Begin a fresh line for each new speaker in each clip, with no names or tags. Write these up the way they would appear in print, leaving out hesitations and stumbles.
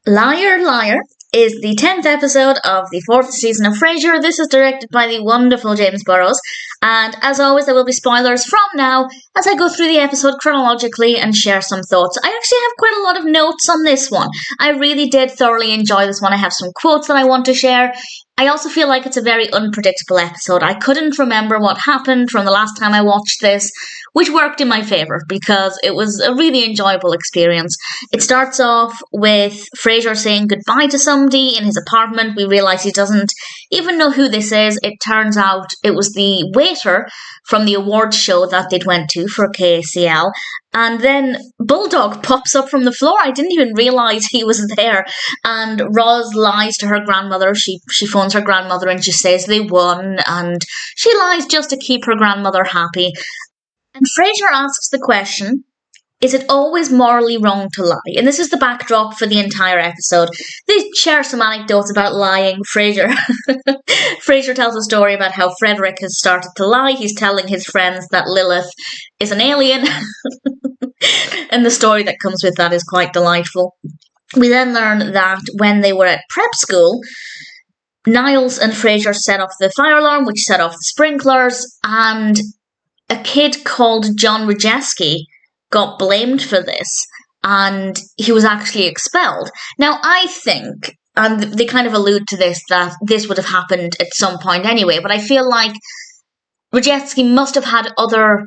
Liar, Liar is the 10th episode of the 4th season of Frasier. This is directed by the wonderful James Burrows, and as always there will be spoilers from now as I go through the episode chronologically and share some thoughts. I actually have quite a lot of notes on this one. I really did thoroughly enjoy this one. I have some quotes that I want to share. I also feel like it's a very unpredictable episode. I couldn't remember what happened from the last time I watched this, which worked in my favour because it was a really enjoyable experience. It starts off with Frasier saying goodbye to somebody in his apartment. We realise he doesn't even know who this is. It turns out it was the waiter from the awards show that they'd went to for KCL. And then Bulldog pops up from the floor. I didn't even realise he was there. And Roz lies to her grandmother. She phones her grandmother and she says they won. And she lies just to keep her grandmother happy. And Frasier asks the question, is it always morally wrong to lie? And this is the backdrop for the entire episode. They share some anecdotes about lying. Frasier tells a story about how Frederick has started to lie. He's telling his friends that Lilith is an alien. And the story that comes with that is quite delightful. We then learn that when they were at prep school, Niles and Frasier set off the fire alarm, which set off the sprinklers, and a kid called John Rajeski got blamed for this, and he was actually expelled. Now, I think, and they kind of allude to this, that this would have happened at some point anyway, but I feel like Rajeski must have had other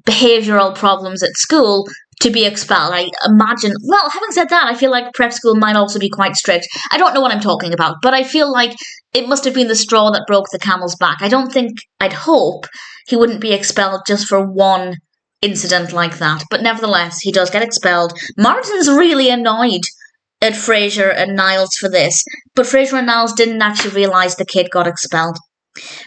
behavioural problems at school to be expelled. I imagine, well, having said that, I feel like prep school might also be quite strict. I don't know what I'm talking about, but I feel like it must have been the straw that broke the camel's back. I'd hope he wouldn't be expelled just for one incident like that. But nevertheless, he does get expelled. Martin's really annoyed at Frasier and Niles for this, but Frasier and Niles didn't actually realise the kid got expelled,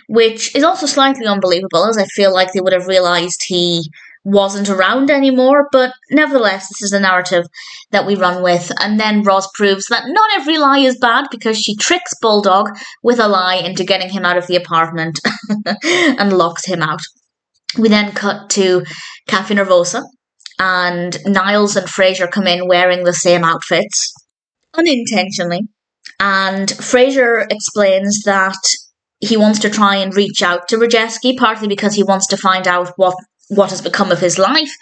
which is also slightly unbelievable, as I feel like they would have realised he wasn't around anymore, but nevertheless, this is the narrative that we run with. And then Roz proves that not every lie is bad because she tricks Bulldog with a lie into getting him out of the apartment and locks him out. We then cut to Cafe Nervosa, and Niles and Frasier come in wearing the same outfits, unintentionally, and Frasier explains that he wants to try and reach out to Rajeski, partly because he wants to find out what has become of his life.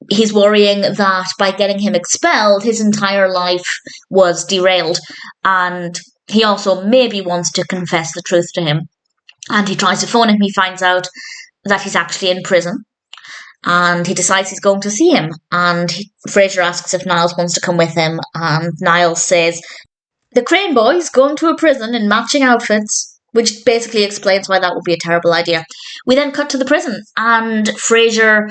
He's worrying that by getting him expelled, his entire life was derailed, and he also maybe wants to confess the truth to him. And he tries to phone him. He finds out that he's actually in prison, and he decides he's going to see him. And Frasier asks if Niles wants to come with him, and Niles says, the Crane Boy's going to a prison in matching outfits, which basically explains why that would be a terrible idea. We then cut to the prison, and Frasier,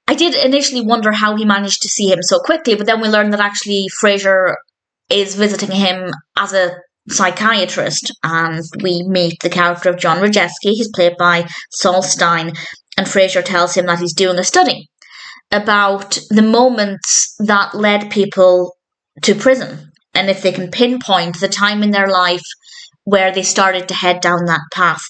I did initially wonder how he managed to see him so quickly, but then we learned that actually Frasier is visiting him as a psychiatrist, and we meet the character of John Rajeski. He's played by Saul Stein, and Frasier tells him that he's doing a study about the moments that led people to prison, and if they can pinpoint the time in their life where they started to head down that path.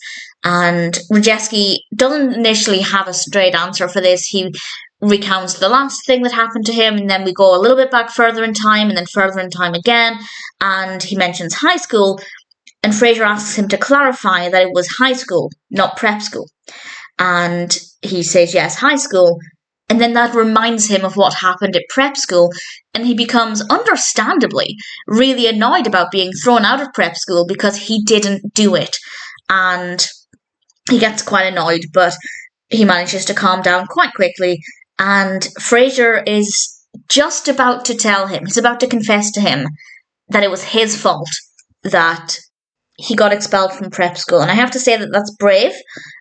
And Rajeski doesn't initially have a straight answer for this. He recounts the last thing that happened to him, and then we go a little bit back further in time, and then further in time again, and he mentions high school, and Frasier asks him to clarify that it was high school, not prep school. And he says, yes, high school. And then that reminds him of what happened at prep school, and he becomes, understandably, really annoyed about being thrown out of prep school because he didn't do it. And he gets quite annoyed, but he manages to calm down quite quickly, and Frasier is just about to tell him, he's about to confess to him that it was his fault that he got expelled from prep school. And I have to say that that's brave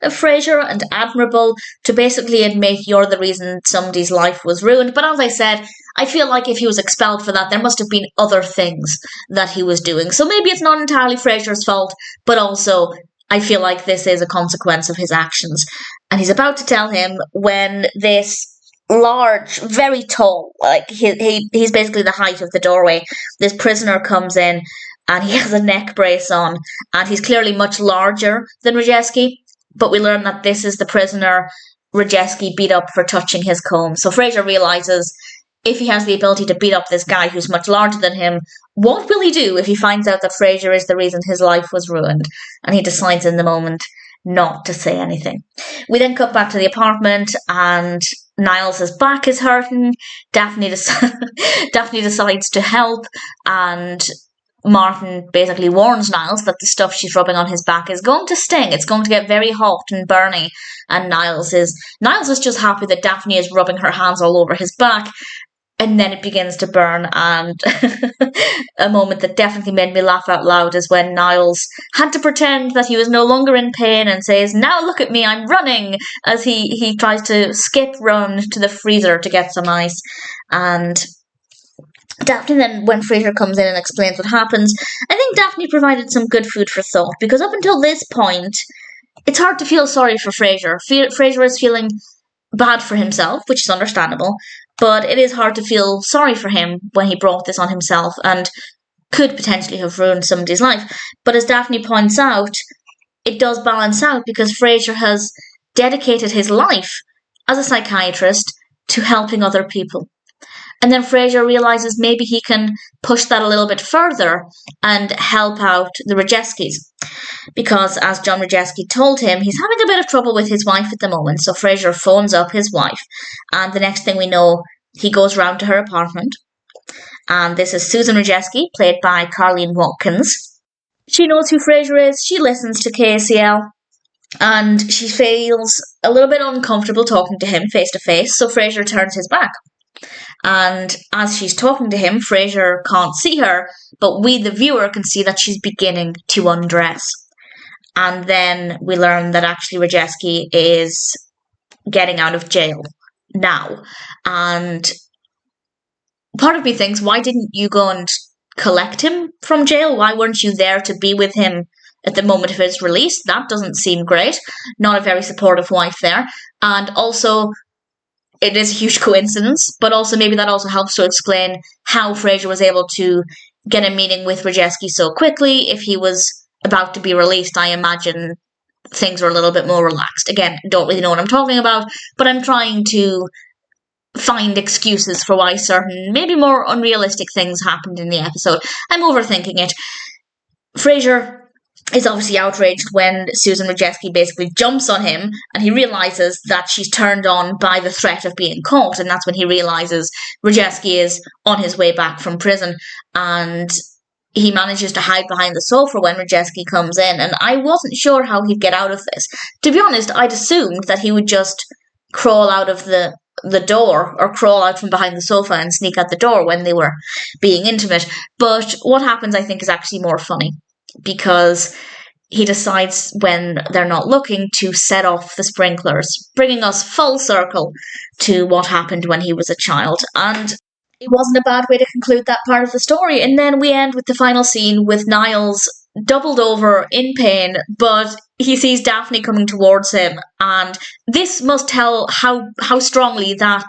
of Frasier and admirable to basically admit you're the reason somebody's life was ruined. But as I said, I feel like if he was expelled for that, there must have been other things that he was doing. So maybe it's not entirely Frasier's fault, but also I feel like this is a consequence of his actions. And he's about to tell him when this large, very tall, like he's basically the height of the doorway, this prisoner comes in, and he has a neck brace on, and he's clearly much larger than Rajeski, but we learn that this is the prisoner Rajeski beat up for touching his comb. So Frasier realises if he has the ability to beat up this guy who's much larger than him, what will he do if he finds out that Frasier is the reason his life was ruined? And he decides in the moment not to say anything. We then cut back to the apartment, and Niles' back is hurting. Daphne decides to help, and Martin basically warns Niles that the stuff she's rubbing on his back is going to sting. It's going to get very hot and burny. And Niles is just happy that Daphne is rubbing her hands all over his back. And then it begins to burn, and a moment that definitely made me laugh out loud is when Niles had to pretend that he was no longer in pain and says, "Now look at me, I'm running," as he tries to run to the freezer to get some ice. And Daphne then, when Frasier comes in and explains what happens, I think Daphne provided some good food for thought, because up until this point, it's hard to feel sorry for Frasier. Frasier is feeling bad for himself, which is understandable, but it is hard to feel sorry for him when he brought this on himself and could potentially have ruined somebody's life. But as Daphne points out, it does balance out because Frasier has dedicated his life as a psychiatrist to helping other people. And then Frasier realizes maybe he can push that a little bit further and help out the Rajeskis. Because, as John Rajeski told him, he's having a bit of trouble with his wife at the moment. So Frasier phones up his wife. And the next thing we know, he goes round to her apartment. And this is Susan Rajeski, played by Carlene Watkins. She knows who Frasier is. She listens to KCL. And she feels a little bit uncomfortable talking to him face to face. So Frasier turns his back. And as she's talking to him, Frasier can't see her, but we, the viewer, can see that she's beginning to undress. And then we learn that actually Rajeski is getting out of jail now. And part of me thinks, why didn't you go and collect him from jail? Why weren't you there to be with him at the moment of his release? That doesn't seem great. Not a very supportive wife there. And also, it is a huge coincidence, but also maybe that also helps to explain how Frasier was able to get a meeting with Rajeski so quickly. If he was about to be released, I imagine things were a little bit more relaxed. Again, don't really know what I'm talking about, but I'm trying to find excuses for why certain, maybe more unrealistic things happened in the episode. I'm overthinking it. Frasier is obviously outraged when Susan Rajeski basically jumps on him, and he realizes that she's turned on by the threat of being caught, and that's when he realizes Rajeski is on his way back from prison, and he manages to hide behind the sofa when Rajeski comes in, and I wasn't sure how he'd get out of this. To be honest, I'd assumed that he would just crawl out of the door, or crawl out from behind the sofa and sneak out the door when they were being intimate, but what happens I think is actually more funny, because he decides when they're not looking to set off the sprinklers, bringing us full circle to what happened when he was a child. And it wasn't a bad way to conclude that part of the story. And then we end with the final scene with Niles doubled over in pain, but he sees Daphne coming towards him, and this must tell how strongly that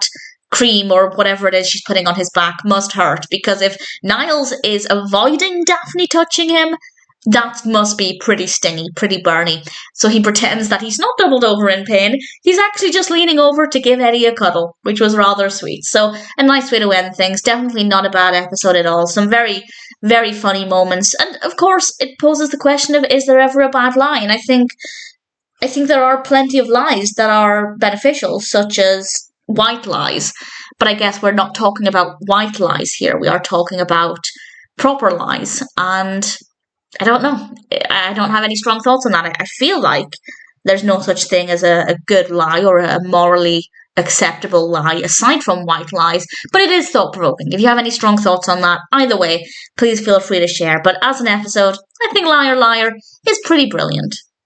cream or whatever it is she's putting on his back must hurt, because if Niles is avoiding Daphne touching him, that must be pretty stingy, pretty burny. So he pretends that he's not doubled over in pain. He's actually just leaning over to give Eddie a cuddle, which was rather sweet. So a nice way to end things. Definitely not a bad episode at all. Some very, very funny moments. And of course, it poses the question of, is there ever a bad lie? And I think there are plenty of lies that are beneficial, such as white lies. But I guess we're not talking about white lies here. We are talking about proper lies. And I don't know. I don't have any strong thoughts on that. I feel like there's no such thing as a good lie or a morally acceptable lie aside from white lies, but it is thought-provoking. If you have any strong thoughts on that, either way, please feel free to share. But as an episode, I think Liar Liar is pretty brilliant.